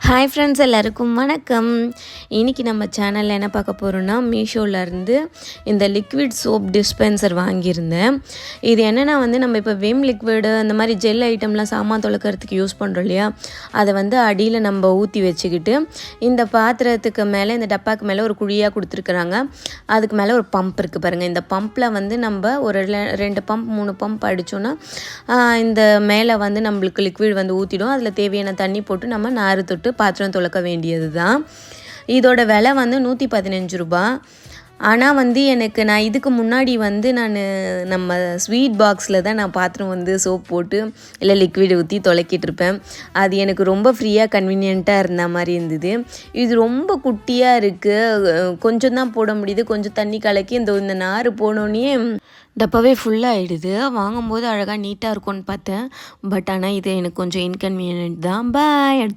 Hi friends, எல்லாருக்கும் வணக்கம். இன்றைக்கி நம்ம சேனலில் என்ன பார்க்க போகிறோன்னா, மீஷோவிலேருந்து இந்த லிக்விட் சோப் டிஸ்பென்சர் வாங்கியிருந்தேன். இது என்னென்னா நம்ம இப்போ விம் லிக்விடு அந்த மாதிரி ஜெல் ஐட்டம்லாம் சாமான் தொலைக்கிறதுக்கு யூஸ் பண்ணுறோம் இல்லையா, அதை அடியில் நம்ம ஊற்றி வச்சுக்கிட்டு இந்த பாத்திரத்துக்கு மேலே இந்த டப்பாக்கு மேலே ஒரு குழியாக கொடுத்துருக்குறாங்க. அதுக்கு மேலே ஒரு பம்ப் இருக்குது பாருங்கள். இந்த பம்பில் நம்ம ஒரு 2 பம்ப் 3 பம்ப் அடித்தோன்னா இந்த மேலே நம்மளுக்கு லிக்விட் ஊற்றிடும். அதில் தேவையான தண்ணி போட்டு நம்ம நார் தொட்டு பாத்திரம் துலக்க வேண்டியது தான். இதோட விலை 115 ரூபா. ஆனால் எனக்கு நான் இதுக்கு முன்னாடி நான் நம்ம ஸ்வீட் பாக்ஸில் தான் நான் பாத்திரம் சோப் போட்டு இல்லை லிக்விட் ஊற்றி துலக்கிட்டு இருப்பேன். அது எனக்கு ரொம்ப ஃப்ரீயாக கன்வீனியண்ட்டாக இருந்த மாதிரி இருந்தது. இது ரொம்ப குட்டியாக இருக்குது, கொஞ்சம் தான் போட முடியுது. கொஞ்சம் தண்ணி கலக்கி இந்த நார் போனோடனே டப்பாவே ஃபுல்லாகிடுது. வாங்கும்போது அழகாக நீட்டாக இருக்கும்னு பார்த்தேன். பட் ஆனால் இது எனக்கு கொஞ்சம் இன்கன்வீனியன்ட் தான். பாய். அடுத்து